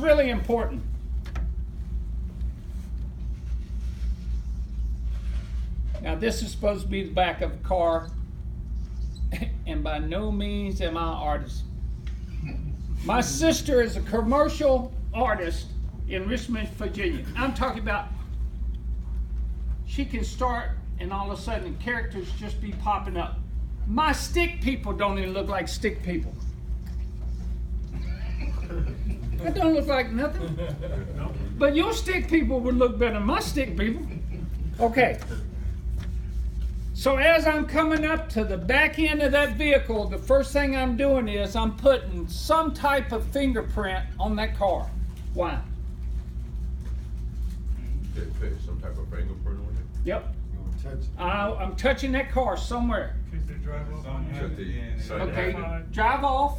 really important. Now this is supposed to be the back of a car, and by no means am I an artist. My sister is a commercial artist in Richmond, Virginia. I'm talking about she can start and all of a sudden characters just be popping up. My stick people don't even look like stick people. That don't look like nothing. But your stick people would look better than my stick people. Okay. So as I'm coming up to the back end of that vehicle, the first thing I'm doing is I'm putting some type of fingerprint on that car. Why? Some type of fingerprint on it? Yep. I'm touching that car somewhere. Okay, drive off.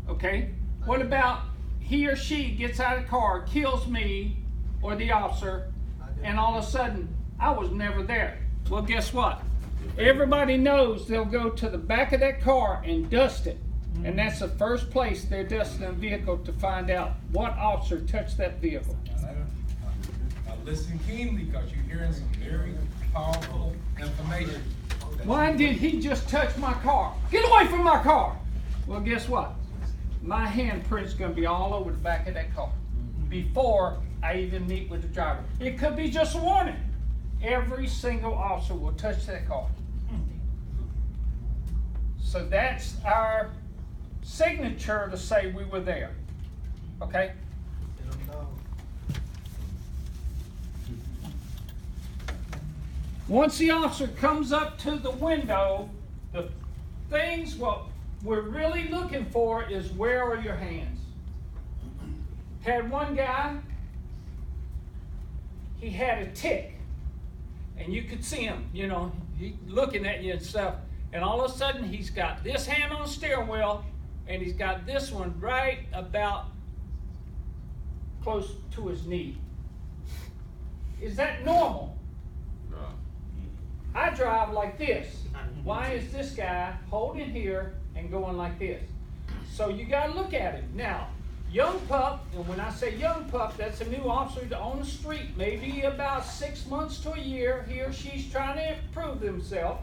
Okay. What about he or she gets out of the car, kills me or the officer, and all of a sudden I was never there? Well, guess what? Everybody knows they'll go to the back of that car and dust it. And that's the first place they're dusting a vehicle to find out what officer touched that vehicle. Now listen keenly, because you're hearing some very powerful information. Why did he just touch my car? Get away from my car! Well, guess what? My handprint's going to be all over the back of that car before I even meet with the driver. It could be just a warning. Every single officer will touch that car. So that's our signature to say we were there. Okay? Once the officer comes up to the window, the things what we're really looking for is where are your hands? Had one guy, he had a tick. And you could see him, you know, he looking at you and stuff. And all of a sudden, he's got this hand on the steering wheel, and he's got this one right about close to his knee. Is that normal? No. I drive like this. Why is this guy holding here and going like this? So you got to look at him. Now, young pup, and when I say young pup, that's a new officer on the street, maybe about 6 months to a year. He or she's trying to improve themselves.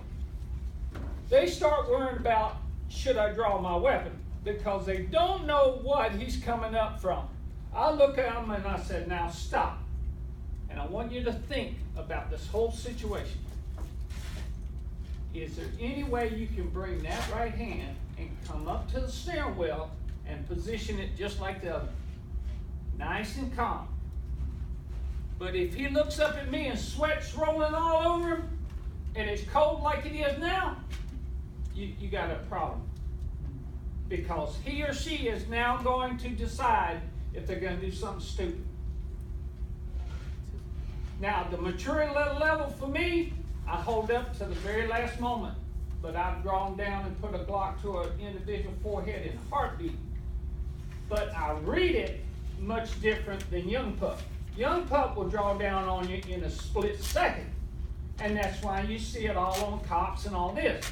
They start worrying about, should I draw my weapon? Because they don't know what he's coming up from. I look at him and I said, now stop. And I want you to think about this whole situation. Is there any way you can bring that right hand and come up to the steering wheel and position it just like the other? Nice and calm. But if he looks up at me and sweat's rolling all over him, and it's cold like it is now, you got a problem. Because he or she is now going to decide if they're going to do something stupid. Now, the maturity level for me, I hold up to the very last moment. But I've drawn down and put a Glock to an individual forehead in a heartbeat. But I read it much different than young pup. Young pup will draw down on you in a split second. And that's why you see it all on cops and all this.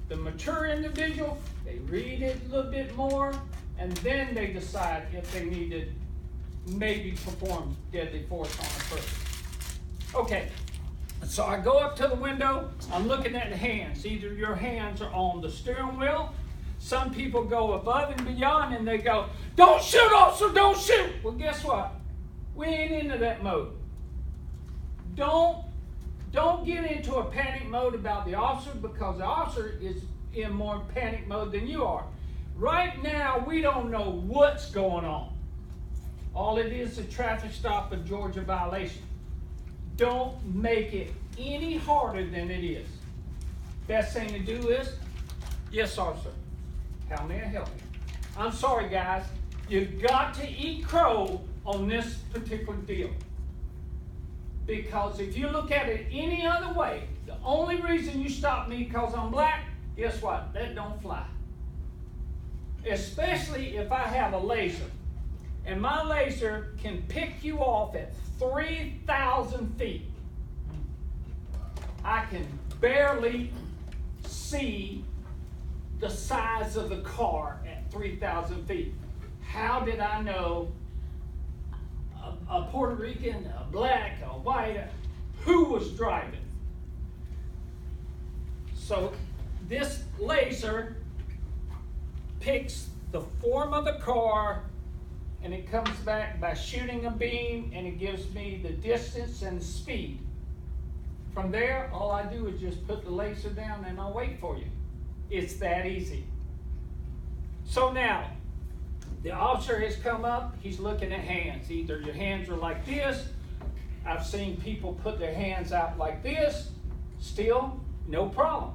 The mature individual, they read it a little bit more, and then they decide if they need to maybe perform deadly force on a person. Okay, so I go up to the window, I'm looking at the hands. Either your hands are on the steering wheel. Some people go above and beyond and they go, don't shoot, officer, don't shoot. Well, guess what? We ain't into that mode. Don't get into a panic mode about the officer, because the officer is in more panic mode than you are. Right now, we don't know what's going on. All it is a traffic stop, a Georgia violation. Don't make it any harder than it is. Best thing to do is, yes, officer, how may I help you? I'm sorry, guys. You've got to eat crow on this particular deal. Because if you look at it any other way, the only reason you stop me because I'm black, guess what? That don't fly. Especially if I have a laser. And my laser can pick you off at 3,000 feet. I can barely see the size of the car at 3,000 feet. how did I know a Puerto Rican, a black, a white, who was driving? So this laser picks the form of the car, and it comes back by shooting a beam, and it gives me the distance and the speed. From there, all I do is just put the laser down and I'll wait for you. It's that easy. So now, the officer has come up, he's looking at hands. Either your hands are like this, I've seen people put their hands out like this, still, no problem.